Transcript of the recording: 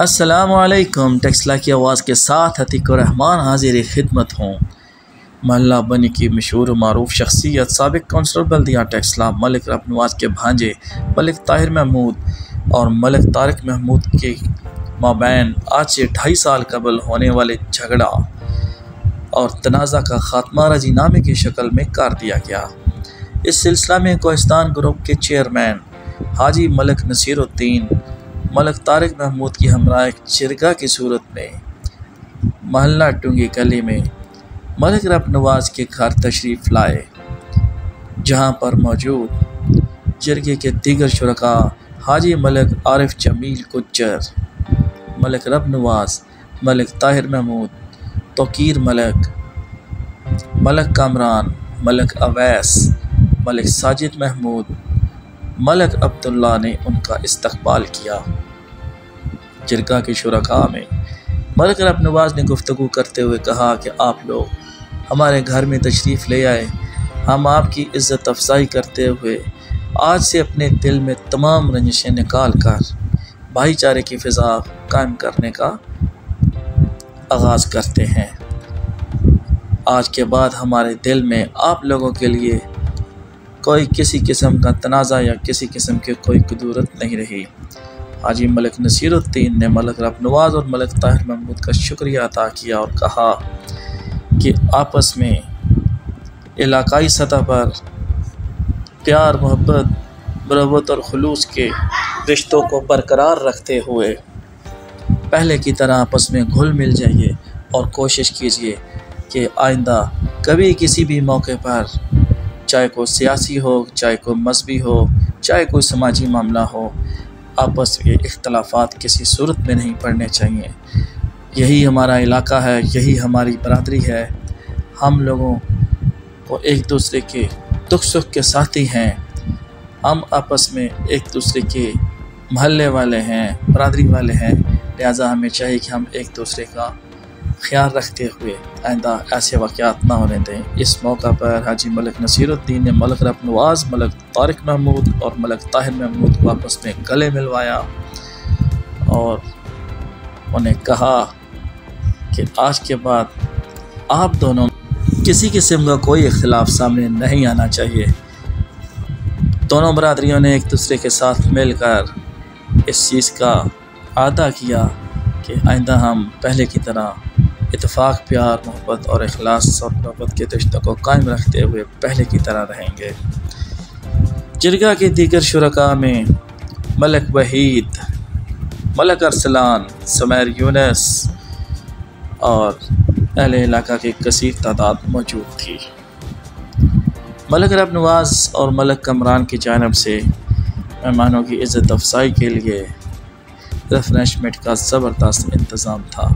अस्सलामुअलैकुम। टेक्सला की आवाज़ के साथ अतीक रहमान हाजिर खिदमत हूँ। महल्ला बनी की मशहूर मारूफ शख्सियत साबिक कौंसलर बल्दिया टेक्सला मलिक रब नवाज के भांजे मलिक ताहिर महमूद और मलिक तारिक महमूद के माबैन आज से 2.5 साल कबल होने वाले झगड़ा और तनाज़ा का खात्मा राजीनामे की शक्ल में कर दिया गया। इस सिलसिला में कोहिस्तान ग्रुप के चेयरमैन हाजी मलिक नसीरुद्दीन मलिक तारिक महमूद की हमरा एक चिरगा की सूरत में महल्ला टूंगी गली में मलिक रब नवाज के घर तशरीफ़ लाए, जहां पर मौजूद जिरगे के दीगर शुरका हाजी मलिक आरिफ जमील गुज्जर, मलिक रब नवाज, मलिक ताहिर महमूद, तोकीर मलिक, मलिक कामरान, मलिक अवैस, मलिक साजिद महमूद, मलिक अब्दुल्ला ने उनका इस्तकबाल किया। जिरगा के शुरका में मलिक रब नवाज ने गुफ्तगू करते हुए कहा कि आप लोग हमारे घर में तशरीफ़ ले आए, हम आपकी इज़्ज़त अफजाई करते हुए आज से अपने दिल में तमाम रंजिशें निकाल कर भाईचारे की फ़िज़ा कायम करने का आगाज़ करते हैं। आज के बाद हमारे दिल में आप लोगों के लिए कोई किसी किस्म का तनाज़ा या किसी किस्म की कोई कुदूरत नहीं रही। हाजी मलिक नसीरुद्दीन ने मलिक रब नवाज और मलिक ताहिर महमूद का शुक्रिया अदा किया और कहा कि आपस में इलाकाई सतह पर प्यार, मोहब्बत, बराबत और खुलूस के रिश्तों को बरकरार रखते हुए पहले की तरह आपस में घुल मिल जाइए और कोशिश कीजिए कि आइंदा कभी किसी भी मौके पर, चाहे कोई सियासी हो, चाहे कोई मजहबी हो, चाहे कोई समाजी मामला हो, आपस के इख्तलाफात किसी सूरत में नहीं पड़ने चाहिए। यही हमारा इलाका है, यही हमारी बरादरी है। हम लोगों को एक दूसरे के दुख सुख के साथी हैं। हम आपस में एक दूसरे के महल्ले वाले हैं, बरादरी वाले हैं। लिहाजा हमें चाहिए कि हम एक दूसरे का ख्याल रखते हुए आइंदा ऐसे वाक़यात ना होने दें। इस मौका पर हाजी मलिक नसीरुद्दीन ने मलिक रब नवाज, मलिक तारिक महमूद और मलिक ताहिर महमूद को आपस में गले मिलवाया और उन्हें कहा कि आज के बाद आप दोनों किसी किस्म का कोई इख्तिलाफ सामने नहीं आना चाहिए। दोनों बरादरियों ने एक दूसरे के साथ मिलकर इस चीज़ का आदा किया कि आइंदा हम पहले की तरह इत्तेफाक, प्यार, मोहब्बत और इखलास और मोहब्बत के रिश्तों को कायम रखते हुए पहले की तरह रहेंगे। जिरगा के दीगर शुरका में मलिक वहीद, मलिक अरसलान, सुमैर यूनुस और अहले इलाका की कसीर तादाद मौजूद थी। मलिक रब नवाज और मलिक कामरान की जानिब से मेहमानों की इज़्ज़त अफजाई के लिए रिफ्रेशमेंट का ज़बरदस्त इंतज़ाम था।